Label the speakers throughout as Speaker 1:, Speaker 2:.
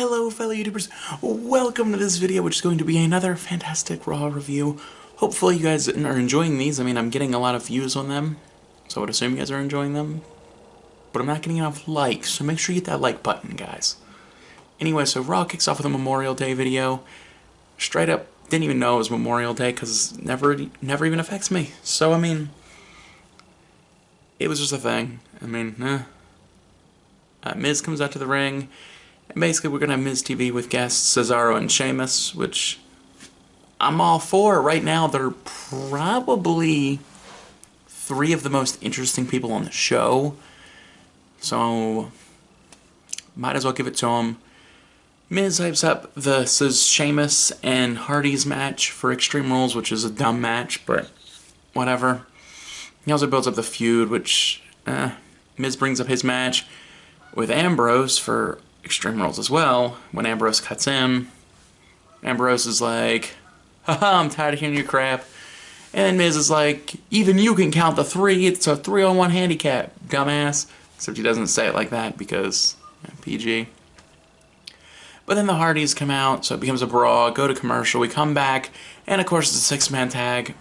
Speaker 1: Hello fellow YouTubers, welcome to this video, which is going to be another fantastic Raw review. Hopefully you guys are enjoying these. I mean, I'm getting a lot of views on them, so I would assume you guys are enjoying them. But I'm not getting enough likes, so make sure you hit that like button, guys. Anyway, so Raw kicks off with a Memorial Day video. Straight up, didn't even know it was Memorial Day, because it never even affects me. So, I mean, it was just a thing. I mean, Miz comes out to the ring. And basically, we're going to have Miz TV with guests Cesaro and Sheamus, which I'm all for. Right now, they're probably three of the most interesting people on the show. So, might as well give it to them. Miz hypes up the Sheamus and Hardy's match for Extreme Rules, which is a dumb match, but whatever. He also builds up the feud, which Miz brings up his match with Ambrose for Extreme Rules as well. When Ambrose cuts in, Ambrose is like, haha, I'm tired of hearing your crap. And then Miz is like, even you can count the three, it's a 3-on-1 handicap, dumbass. Except he doesn't say it like that because PG. But then the Hardys come out, so it becomes a brawl, go to commercial, we come back, and of course it's a 6-man tag.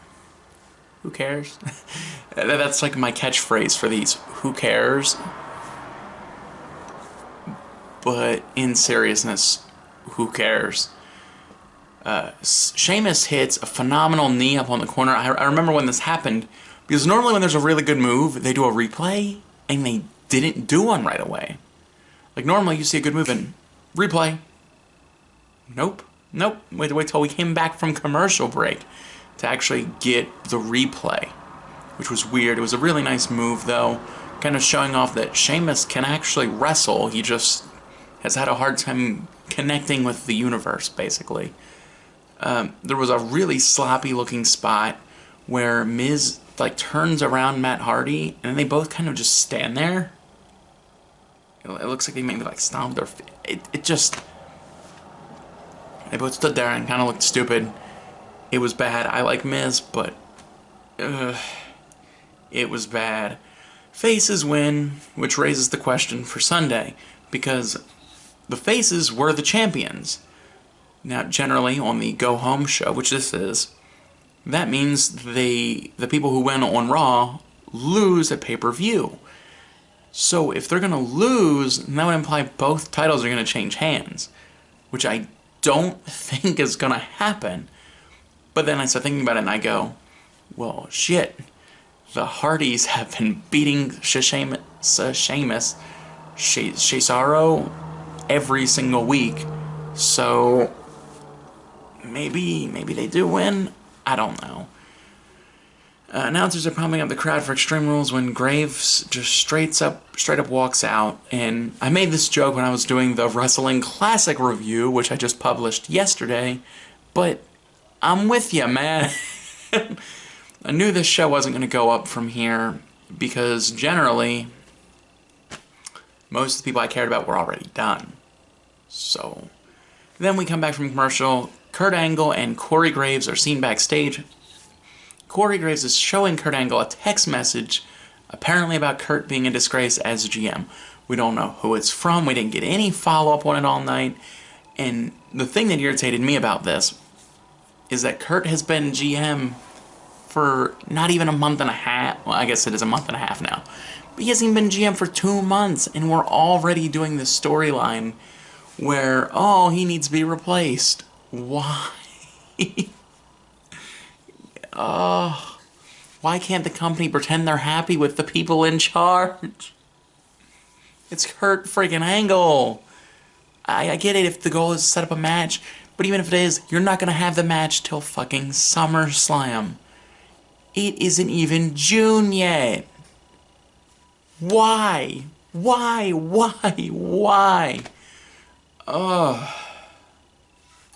Speaker 1: Who cares? That's like my catchphrase for these, who cares? But in seriousness, who cares? Sheamus hits a phenomenal knee up on the corner. I remember when this happened, because normally when there's a really good move, they do a replay, and they didn't do one right away. Like normally you see a good move and replay. Nope. Wait till we came back from commercial break to actually get the replay, which was weird. It was a really nice move though, kind of showing off that Sheamus can actually wrestle. He just has had a hard time connecting with the universe, basically. There was a really sloppy looking spot where Miz like turns around Matt Hardy and they both kind of just stand there. It looks like they maybe like stomped their feet. It just, they both stood there and kind of looked stupid. It was bad. I like Miz, but it was bad. Faces win, which raises the question for Sunday, because the faces were the champions. Now, generally, on the Go Home show, which this is, that means the people who win on Raw lose at pay-per-view. So, if they're going to lose, that would imply both titles are going to change hands, which I don't think is going to happen. But then I start thinking about it and I go, well, shit. The Hardys have been beating Cesaro every single week, so maybe they do win. I don't know. Announcers are pumping up the crowd for Extreme Rules when Graves just straight up walks out. And I made this joke when I was doing the Wrestling Classic review, which I just published yesterday, but I'm with you, man. I knew this show wasn't going to go up from here because generally most of the people I cared about were already done. So, then we come back from commercial. Kurt Angle and Corey Graves are seen backstage. Corey Graves is showing Kurt Angle a text message, apparently about Kurt being in disgrace as GM. We don't know who it's from. We didn't get any follow-up on it all night. And the thing that irritated me about this is that Kurt has been GM for not even a month and a half. Well, I guess it is a month and a half now. But he hasn't even been GM for 2 months, and we're already doing this storyline where, oh, he needs to be replaced. Why? Why can't the company pretend they're happy with the people in charge? It's Kurt friggin' Angle. I get it if the goal is to set up a match, but even if it is, you're not gonna have the match till fucking SummerSlam. It isn't even June yet. Why?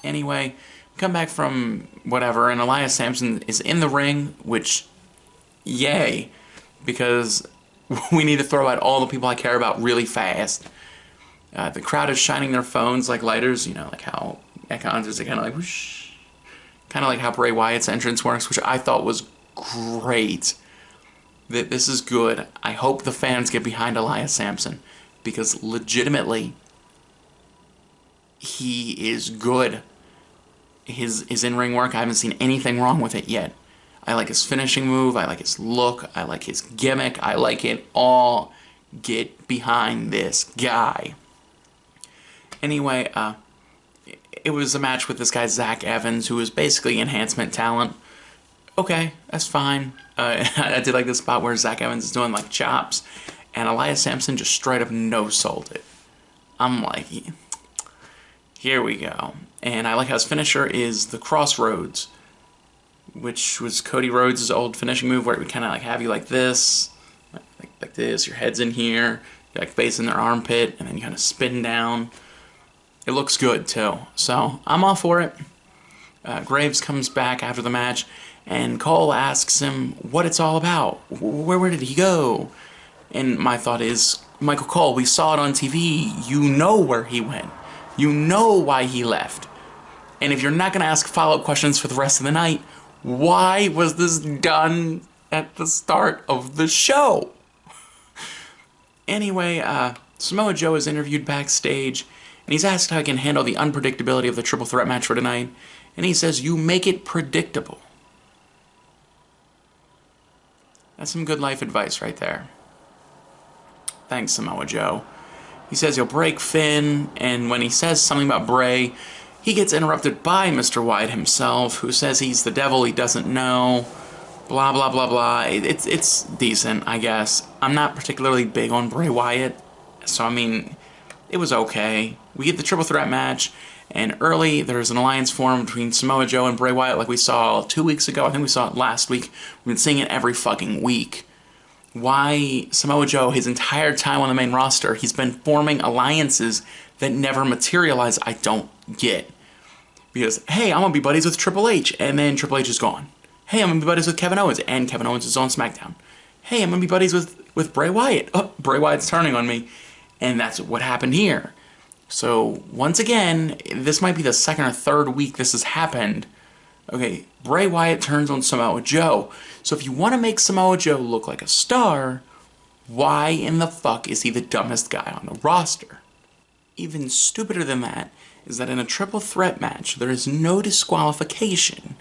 Speaker 1: Anyway, come back from whatever, and Elias Sampson is in the ring, which, yay, because we need to throw out all the people I care about really fast. The crowd is shining their phones like lighters, you know, like how icons are kind of like whoosh. Kind of like how Bray Wyatt's entrance works, which I thought was great. This is good. I hope the fans get behind Elias Sampson, because legitimately, he is good. His in-ring work, I haven't seen anything wrong with it yet. I like his finishing move, I like his look, I like his gimmick, I like it all. Get behind this guy. Anyway, it was a match with this guy, Zach Evans, who was basically enhancement talent. Okay, that's fine. I did like the spot where Zach Evans is doing like chops, and Elias Sampson just straight up no-sold it. I'm like, here we go. And I like how his finisher is the Crossroads, which was Cody Rhodes' old finishing move, where it would kind of like have you like this, like this. Your head's in here, you're like facing their armpit, and then you kind of spin down. It looks good too, so I'm all for it. Graves comes back after the match, and Cole asks him what it's all about. Where did he go? And my thought is, Michael Cole, we saw it on TV. You know where he went. You know why he left. And if you're not going to ask follow-up questions for the rest of the night, why was this done at the start of the show? Anyway, Samoa Joe is interviewed backstage, and he's asked how he can handle the unpredictability of the triple threat match for tonight. And he says, you make it predictable. That's some good life advice right there. Thanks, Samoa Joe. He says he'll break Finn, and when he says something about Bray, he gets interrupted by Mr. Wyatt himself, who says he's the devil he doesn't know. Blah, blah, blah, blah. It's decent, I guess. I'm not particularly big on Bray Wyatt, so I mean, it was okay. We get the triple threat match, and early there's an alliance formed between Samoa Joe and Bray Wyatt like we saw 2 weeks ago. I think we saw it last week. We've been seeing it every fucking week. Why Samoa Joe, his entire time on the main roster, he's been forming alliances that never materialize, I don't get. Because, hey, I'm going to be buddies with Triple H, and then Triple H is gone. Hey, I'm going to be buddies with Kevin Owens, and Kevin Owens is on SmackDown. Hey, I'm going to be buddies with Bray Wyatt. Oh, Bray Wyatt's turning on me. And that's what happened here. So, once again, this might be the second or third week this has happened. Okay, Bray Wyatt turns on Samoa Joe. So if you want to make Samoa Joe look like a star, why in the fuck is he the dumbest guy on the roster? Even stupider than that is that in a triple threat match, there is no disqualification.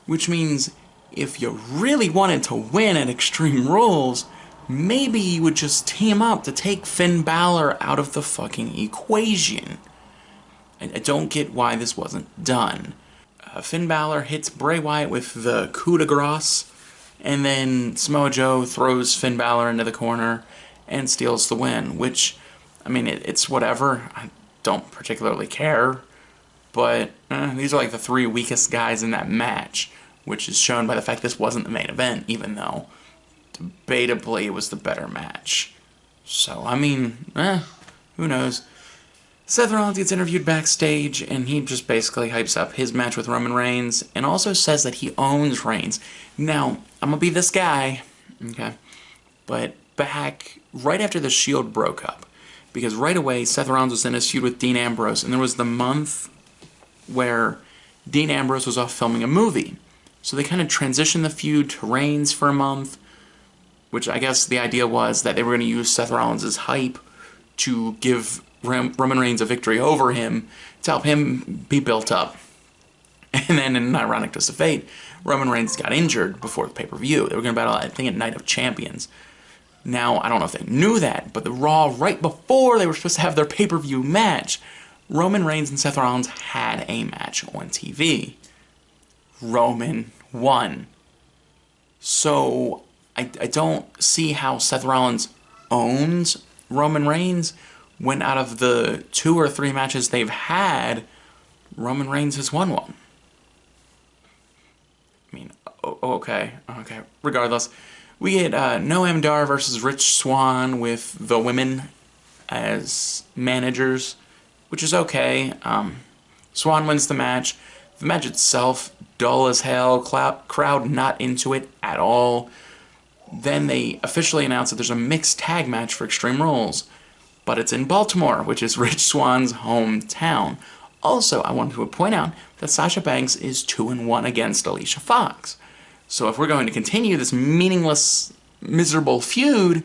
Speaker 1: Which means if you really wanted to win at Extreme Rules, maybe you would just team up to take Finn Balor out of the fucking equation. I don't get why this wasn't done. Finn Balor hits Bray Wyatt with the coup de grace, and then Samoa Joe throws Finn Balor into the corner and steals the win, which, I mean, it's whatever. I don't particularly care, but these are like the three weakest guys in that match, which is shown by the fact this wasn't the main event, even though debatably it was the better match. So, I mean, who knows? Seth Rollins gets interviewed backstage, and he just basically hypes up his match with Roman Reigns, and also says that he owns Reigns. Now, I'm gonna be this guy, okay? But back right after the Shield broke up, because right away Seth Rollins was in his feud with Dean Ambrose, and there was the month where Dean Ambrose was off filming a movie. So they kind of transitioned the feud to Reigns for a month, which I guess the idea was that they were going to use Seth Rollins' hype to give Roman Reigns a victory over him to help him be built up. And then, in an ironic twist of fate, Roman Reigns got injured before the pay-per-view. They were going to battle, I think, at Night of Champions. Now, I don't know if they knew that, but the Raw right before they were supposed to have their pay-per-view match, Roman Reigns and Seth Rollins had a match on TV. Roman won. So, I don't see how Seth Rollins owns Roman Reigns when out of the 2 or 3 matches they've had, Roman Reigns has won one. I mean, okay. Regardless, we get Noam Dar versus Rich Swann with the women as managers, which is okay. Swann wins the match. The match itself, dull as hell, crowd not into it at all. Then they officially announce that there's a mixed tag match for Extreme Rules, but it's in Baltimore, which is Rich Swann's hometown. Also, I wanted to point out that Sasha Banks is 2-1 against Alicia Fox. So if we're going to continue this meaningless, miserable feud,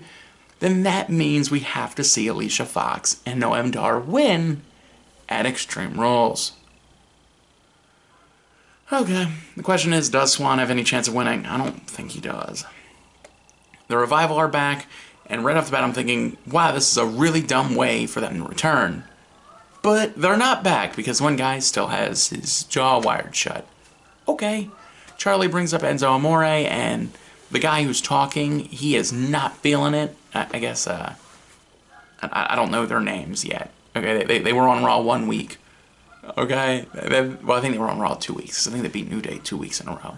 Speaker 1: then that means we have to see Alicia Fox and Noam Dar win at Extreme Rules. Okay, the question is, does Swan have any chance of winning? I don't think he does. The Revival are back, and right off the bat I'm thinking, wow, this is a really dumb way for them to return. But they're not back, because one guy still has his jaw wired shut. Okay, Charlie brings up Enzo Amore, and the guy who's talking, he is not feeling it. I guess, I don't know their names yet. Okay, they were on Raw 1 week. Okay, well, I think they were on Raw 2 weeks. I think they beat New Day 2 weeks in a row.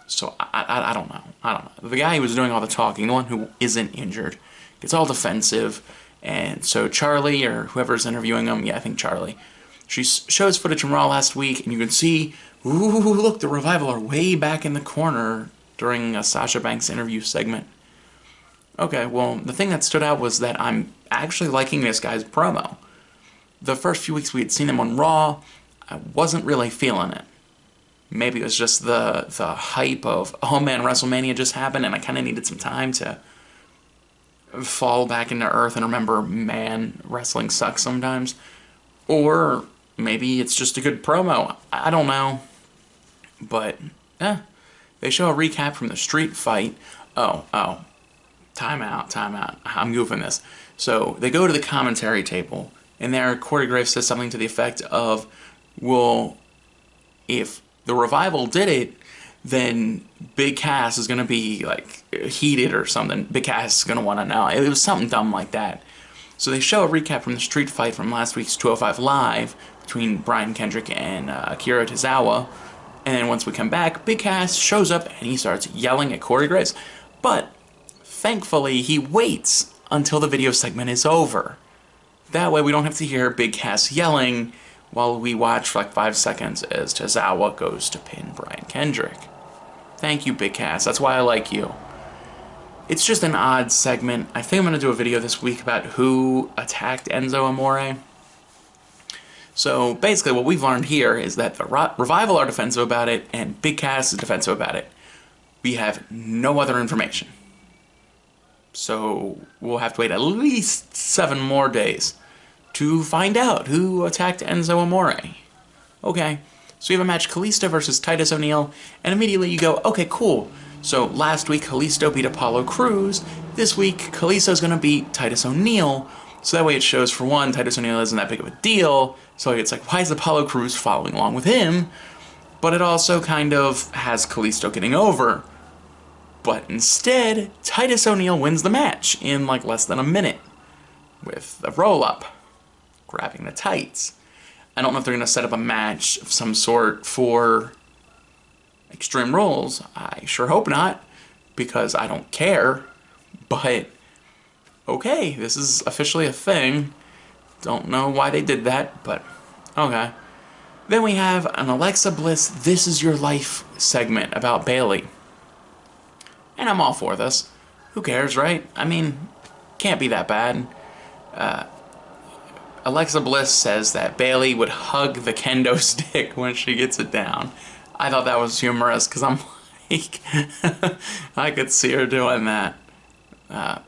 Speaker 1: So, I don't know. I don't know. The guy who was doing all the talking, the one who isn't injured, gets all defensive. And so Charlie, or whoever's interviewing him, yeah, I think Charlie, she shows footage from Raw last week, and you can see, ooh, look, the Revival are way back in the corner during a Sasha Banks interview segment. Okay, well, the thing that stood out was that I'm actually liking this guy's promo. The first few weeks we had seen him on Raw, I wasn't really feeling it. Maybe it was just the hype of, oh man, WrestleMania just happened and I kind of needed some time to fall back into earth and remember, man, wrestling sucks sometimes. Or maybe it's just a good promo. I don't know. But, they show a recap from the street fight. Oh, time out. I'm goofing this. So, they go to the commentary table, and there, Corey Graves says something to the effect of, well, if the Revival did it, then Big Cass is going to be, like, heated or something. Big Cass is going to want to know. It was something dumb like that. So they show a recap from the street fight from last week's 205 Live between Brian Kendrick and Akira Tozawa. And then once we come back, Big Cass shows up and he starts yelling at Corey Graves. But, thankfully, he waits until the video segment is over. That way we don't have to hear Big Cass yelling while we watch for like 5 seconds as Tozawa goes to pin Brian Kendrick. Thank you, Big Cass. That's why I like you. It's just an odd segment. I think I'm going to do a video this week about who attacked Enzo Amore. So basically what we've learned here is that the Revival are defensive about it and Big Cass is defensive about it. We have no other information. So we'll have to wait at least 7 more days to find out who attacked Enzo Amore. Okay, so we have a match, Kalisto versus Titus O'Neil, and immediately you go, okay, cool. So last week, Kalisto beat Apollo Crews. This week, Kalisto's gonna beat Titus O'Neil. So that way it shows, for one, Titus O'Neil isn't that big of a deal. So it's like, why is Apollo Crews following along with him? But it also kind of has Kalisto getting over. But instead, Titus O'Neil wins the match in like less than a minute with the roll-up, grabbing the tights. I don't know if they're going to set up a match of some sort for Extreme Rules. I sure hope not, because I don't care. But, okay, this is officially a thing. Don't know why they did that, but okay. Then we have an Alexa Bliss This Is Your Life segment about Bayley. And I'm all for this. Who cares, right? I mean, can't be that bad. Alexa Bliss says that Bayley would hug the kendo stick when she gets it down. I thought that was humorous, because I'm like, I could see her doing that.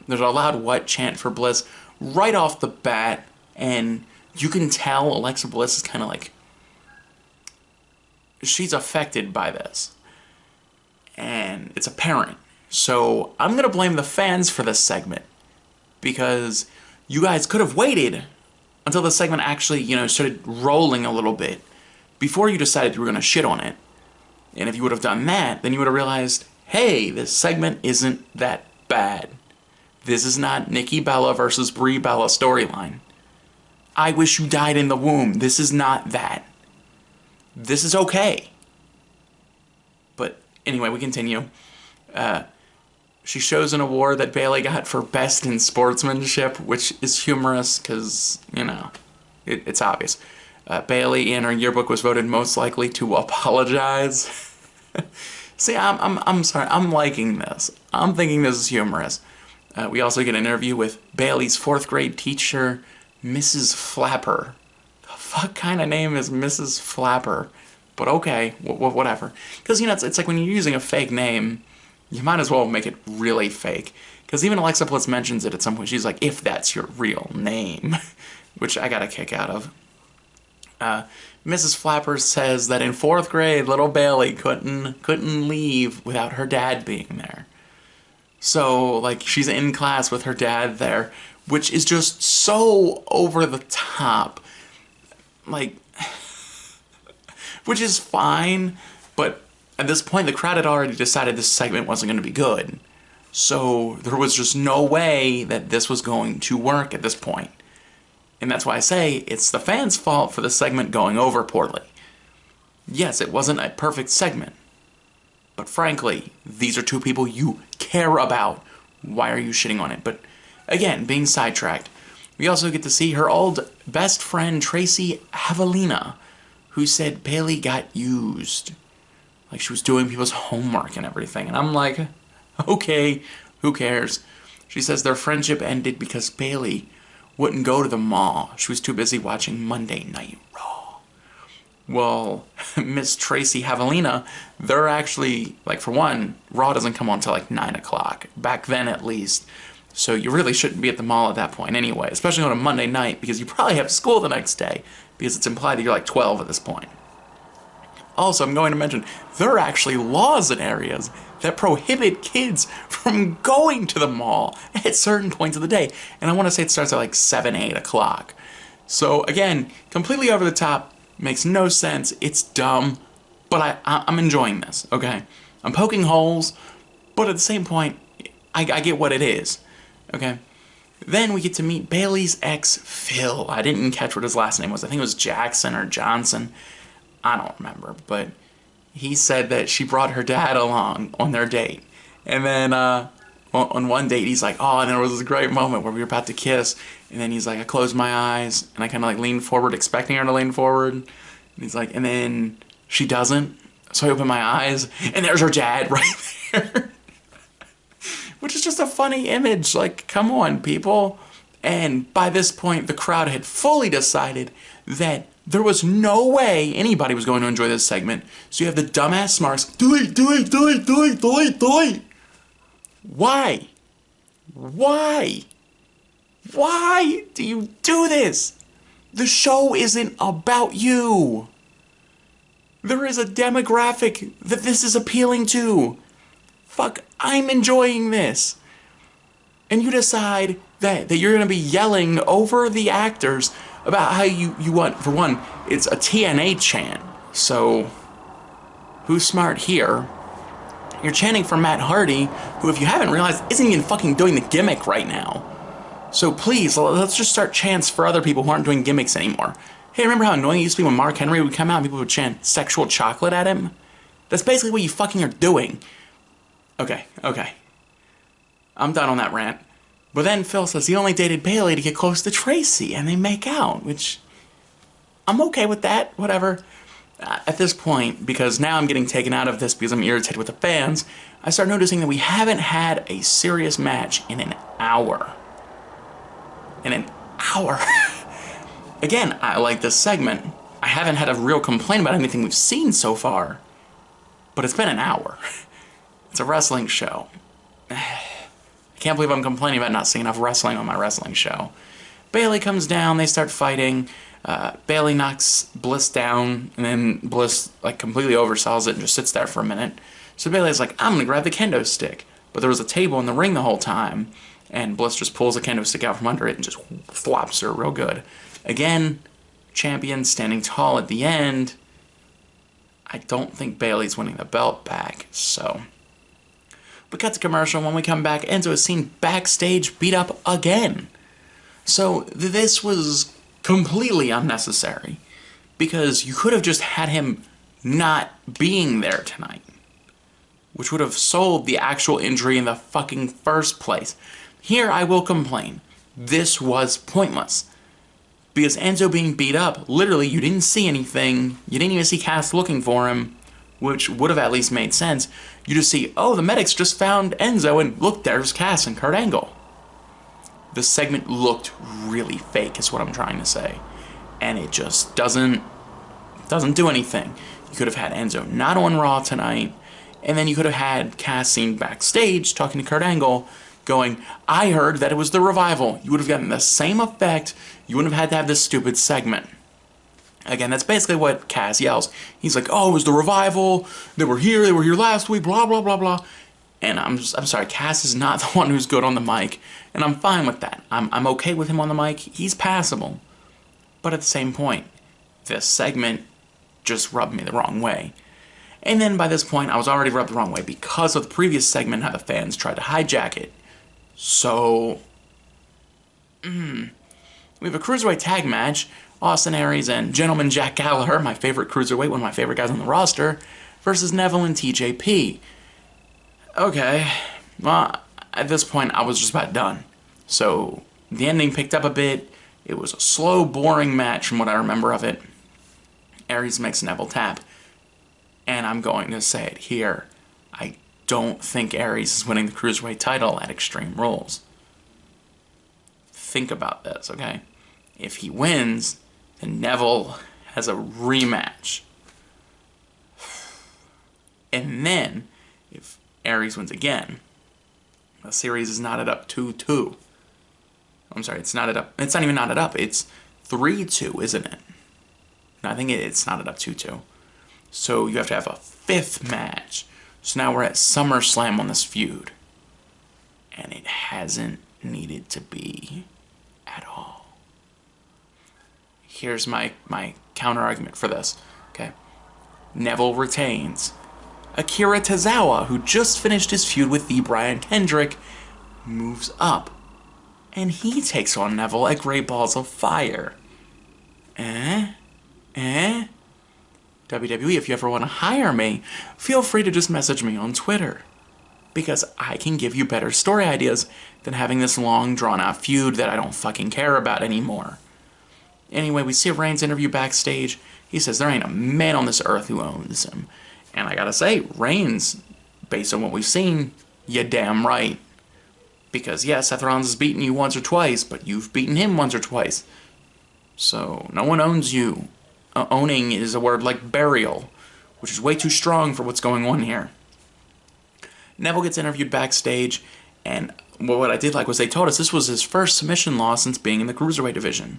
Speaker 1: There's a loud what chant for Bliss right off the bat, and you can tell Alexa Bliss is kind of like, she's affected by this. And it's apparent. So I'm going to blame the fans for this segment, because you guys could have waited until the segment actually, started rolling a little bit before you decided you were going to shit on it. And if you would have done that, then you would have realized, hey, this segment isn't that bad. This is not Nikki Bella versus Brie Bella storyline. I wish you died in the womb. This is not that. This is okay. But anyway, we continue. She shows an award that Bayley got for Best in Sportsmanship, which is humorous because, it's obvious. Bayley in her yearbook was voted most likely to apologize. See, I'm sorry, I'm liking this. I'm thinking this is humorous. We also get an interview with Bayley's 4th grade teacher, Mrs. Flapper. The fuck kind of name is Mrs. Flapper? But okay, whatever. Because, it's like when you're using a fake name, you might as well make it really fake. Because even Alexa Bliss mentions it at some point. She's like, if that's your real name. Which I got a kick out of. Mrs. Flapper says that in 4th grade, little Bailey couldn't leave without her dad being there. So, like, she's in class with her dad there, which is just so over the top. Like, which is fine, but at this point, the crowd had already decided this segment wasn't going to be good. So, there was just no way that this was going to work at this point. And that's why I say it's the fans' fault for the segment going over poorly. Yes, it wasn't a perfect segment. But frankly, these are two people you care about. Why are you shitting on it? But again, being sidetracked, we also get to see her old best friend, Tracy Havelina, who said Bailey got used. Like she was doing people's homework and everything. And I'm like, okay, who cares? She says their friendship ended because Bailey wouldn't go to the mall. She was too busy watching Monday Night Raw. Well, Miss Tracy Havelina, they're actually, like, for one, Raw doesn't come on until like 9 o'clock. Back then, at least. So you really shouldn't be at the mall at that point anyway, especially on a Monday night, because you probably have school the next day, because it's implied that you're like 12 at this point. Also, I'm going to mention, there are actually laws in areas that prohibit kids from going to the mall at certain points of the day. And I want to say it starts at like 7, 8 o'clock. So again, completely over the top, makes no sense, it's dumb, but I'm enjoying this, okay? I'm poking holes, but at the same point, I get what it is, okay? Then we get to meet Bailey's ex, Phil. I didn't catch what his last name was. I think it was Jackson or Johnson. I don't remember, but he said that she brought her dad along on their date. And then on one date, he's like, oh, and there was this great moment where we were about to kiss. And then he's like, I closed my eyes, and I kind of like leaned forward, expecting her to lean forward. And he's like, and then she doesn't. So I open my eyes, and there's her dad right there. Which is just a funny image. Like, come on, people. And by this point, the crowd had fully decided that there was no way anybody was going to enjoy this segment. So you have the dumbass smarks. Delete. Why? Why? Why do you do this? The show isn't about you. There is a demographic that this is appealing to. Fuck, I'm enjoying this. And you decide that you're going to be yelling over the actors about how you want, for one, it's a TNA chant. So, who's smart here? You're chanting for Matt Hardy, who, if you haven't realized, isn't even fucking doing the gimmick right now. So please, let's just start chants for other people who aren't doing gimmicks anymore. Hey, remember how annoying it used to be when Mark Henry would come out and people would chant sexual chocolate at him? That's basically what you fucking are doing. Okay. I'm done on that rant. But then Phil says he only dated Bailey to get close to Tracy, and they make out, which I'm okay with that, whatever. At this point, because now I'm getting taken out of this because I'm irritated with the fans, I start noticing that we haven't had a serious match in an hour. In an hour. Again, I like this segment. I haven't had a real complaint about anything we've seen so far. But it's been an hour. It's a wrestling show. I can't believe I'm complaining about not seeing enough wrestling on my wrestling show. Bailey comes down, they start fighting. Bailey knocks Bliss down, and then Bliss like completely oversells it and just sits there for a minute. So Bailey's like, I'm gonna grab the kendo stick. But there was a table in the ring the whole time, and Bliss just pulls the kendo stick out from under it and just flops her real good. Again, champion standing tall at the end. I don't think Bailey's winning the belt back, so. We cut to commercial. When we come back, Enzo is seen backstage beat up again. So this was completely unnecessary, because you could have just had him not being there tonight, which would have sold the actual injury in the fucking first place. Here I will complain. This was pointless. Because Enzo being beat up, literally you didn't see anything. You didn't even see Cass looking for him, which would have at least made sense. You just see, oh, the medics just found Enzo, and look, there's Cass and Kurt Angle. The segment looked really fake, is what I'm trying to say. And it just doesn't do anything. You could have had Enzo not on Raw tonight, and then you could have had Cass seen backstage talking to Kurt Angle, going, I heard that it was the Revival. You would have gotten the same effect. You wouldn't have had to have this stupid segment. Again, that's basically what Cass yells. He's like, oh, it was the revival, they were here last week, blah, blah, blah, blah. And I'm sorry, Cass is not the one who's good on the mic, and I'm fine with that. I'm okay with him on the mic, he's passable. But at the same point, this segment just rubbed me the wrong way. And then by this point, I was already rubbed the wrong way because of the previous segment, how the fans tried to hijack it. So, we have a Cruiserweight tag match. Austin Aries and Gentleman Jack Gallagher, my favorite Cruiserweight, one of my favorite guys on the roster, versus Neville and TJP. Okay, well, at this point, I was just about done. So, the ending picked up a bit. It was a slow, boring match from what I remember of it. Aries makes Neville tap. And I'm going to say it here. I don't think Aries is winning the Cruiserweight title at Extreme Rules. Think about this, okay? If he wins, then Neville has a rematch. And then, if Aries wins again, the series is knotted up 2-2. I'm sorry, it's knotted up. It's not even knotted up. It's 3-2, isn't it? No, I think it's knotted up 2-2. So you have to have a fifth match. So now we're at SummerSlam on this feud. And it hasn't needed to be at all. Here's my counter-argument for this. Okay. Neville retains. Akira Tozawa, who just finished his feud with the Brian Kendrick, moves up. And he takes on Neville at Great Balls of Fire. WWE, if you ever want to hire me, feel free to just message me on Twitter. Because I can give you better story ideas than having this long, drawn-out feud that I don't fucking care about anymore. Anyway, we see a Reigns interview backstage. He says there ain't a man on this earth who owns him. And I gotta say, Reigns, based on what we've seen, you damn right. Because, yeah, Seth Rollins has beaten you once or twice, but you've beaten him once or twice. So, no one owns you. Owning is a word like burial, which is way too strong for what's going on here. Neville gets interviewed backstage, and what I did like was they told us this was his first submission loss since being in the Cruiserweight division.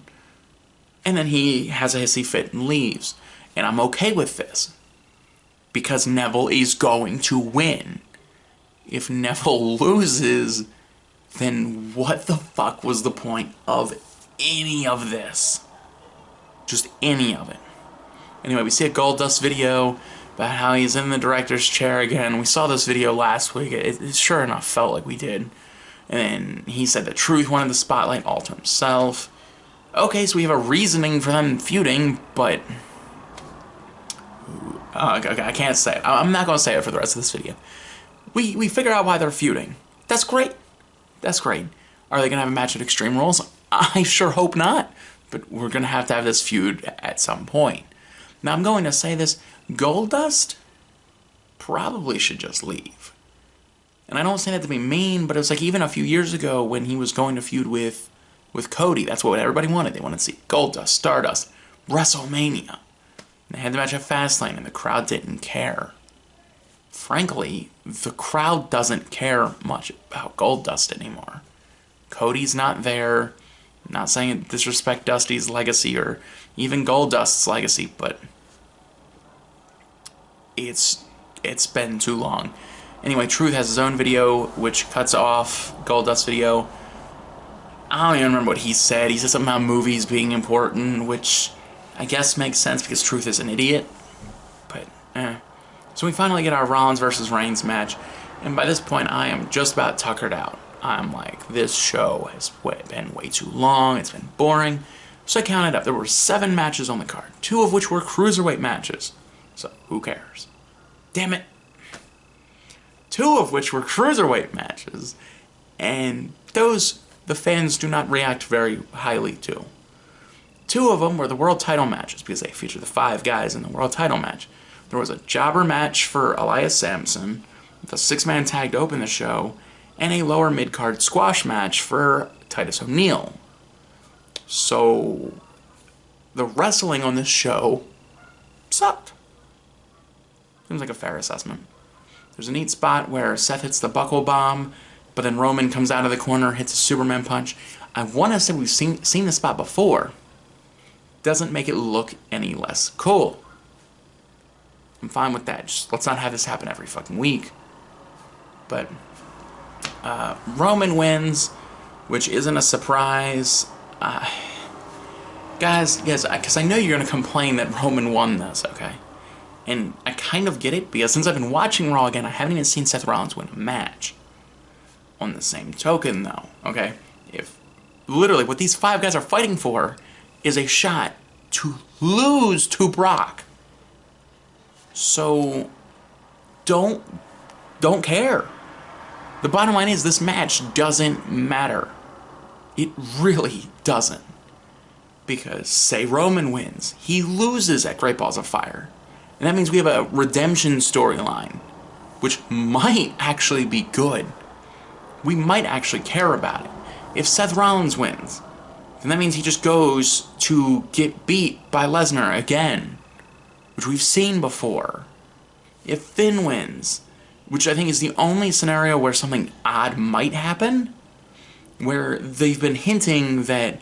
Speaker 1: And then he has a hissy fit and leaves. And I'm okay with this. Because Neville is going to win. If Neville loses, then what the fuck was the point of any of this? Just any of it. Anyway, we see a Goldust video about how he's in the director's chair again. We saw this video last week. It sure enough felt like we did. And then he said that Truth wanted the spotlight all to himself. Okay, so we have a reasoning for them feuding, but I can't say it. I'm not going to say it for the rest of this video. We figure out why they're feuding. That's great. That's great. Are they going to have a match at Extreme Rules? I sure hope not. But we're going to have this feud at some point. Now, I'm going to say this. Goldust probably should just leave. And I don't say that to be mean, but it was like even a few years ago when he was going to feud with Cody. That's what everybody wanted. They wanted to see Goldust, Stardust, WrestleMania. They had the match at Fastlane, and the crowd didn't care. Frankly, the crowd doesn't care much about Goldust anymore. Cody's not there. I'm not saying it disrespect Dusty's legacy or even Goldust's legacy, but it's been too long. Anyway, Truth has his own video, which cuts off Goldust's video. I don't even remember what he said. He said something about movies being important, which I guess makes sense because Truth is an idiot. But, So we finally get our Rollins versus Reigns match, and by this point I am just about tuckered out. I'm like, this show has been way too long, it's been boring. So I counted up. There were 7 matches on the card, 2 of which were Cruiserweight matches. So, who cares? Damn it. 2 of which were Cruiserweight matches, and those the fans do not react very highly to. 2 of them were the world title matches, because they featured the 5 guys in the world title match. There was a jobber match for Elias Sampson, with a 6-man tag to open the show, and a lower mid-card squash match for Titus O'Neil. So, the wrestling on this show sucked. Seems like a fair assessment. There's a neat spot where Seth hits the buckle bomb, but then Roman comes out of the corner, hits a Superman punch. I want to say we've seen this spot before, doesn't make it look any less cool. I'm fine with that. Just let's not have this happen every fucking week. But Roman wins, which isn't a surprise. Guys, because I know you're going to complain that Roman won this, okay? And I kind of get it, because since I've been watching Raw again, I haven't even seen Seth Rollins win a match. On the same token, though, okay? If literally what these 5 guys are fighting for is a shot to lose to Brock. So, don't care. The bottom line is this match doesn't matter. It really doesn't. Because, say Roman wins, he loses at Great Balls of Fire. And that means we have a redemption storyline, which might actually be good. We might actually care about it. If Seth Rollins wins, then that means he just goes to get beat by Lesnar again, which we've seen before. If Finn wins, which I think is the only scenario where something odd might happen, where they've been hinting that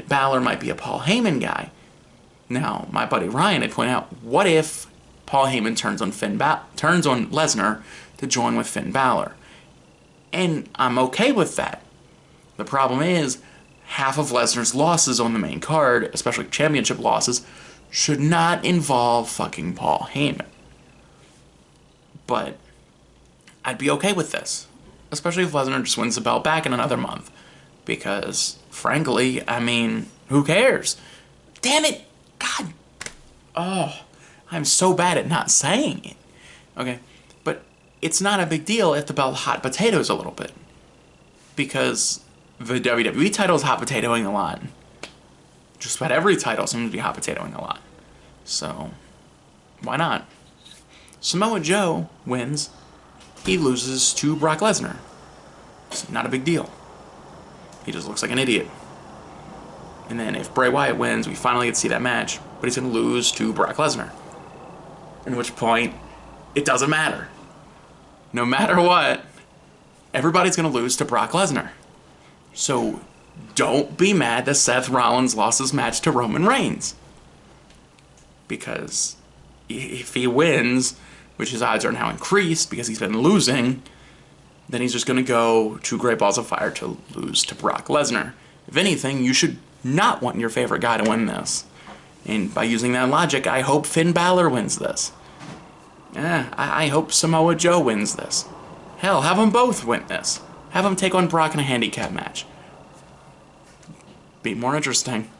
Speaker 1: Balor might be a Paul Heyman guy. Now, my buddy Ryan had pointed out, what if Paul Heyman turns on Lesnar to join with Finn Balor? And I'm okay with that. The problem is, half of Lesnar's losses on the main card, especially championship losses, should not involve fucking Paul Heyman. But I'd be okay with this, especially if Lesnar just wins the belt back in another month. Because, frankly, I mean, who cares? Damn it! God! Oh, I'm so bad at not saying it. Okay, but it's not a big deal if the belt hot potatoes a little bit. Because the WWE title is hot potatoing a lot. Just about every title seems to be hot potatoing a lot. So, why not? Samoa Joe wins. He loses to Brock Lesnar. It's not a big deal. He just looks like an idiot. And then if Bray Wyatt wins, we finally get to see that match, but he's going to lose to Brock Lesnar. At which point, it doesn't matter. No matter what, everybody's going to lose to Brock Lesnar. So don't be mad that Seth Rollins lost his match to Roman Reigns. Because if he wins, which his odds are now increased because he's been losing, then he's just going to go to Great Balls of Fire to lose to Brock Lesnar. If anything, you should not want your favorite guy to win this. And by using that logic, I hope Finn Balor wins this. I hope Samoa Joe wins this. Hell, have them both win this. Have them take on Brock in a handicap match. Be more interesting.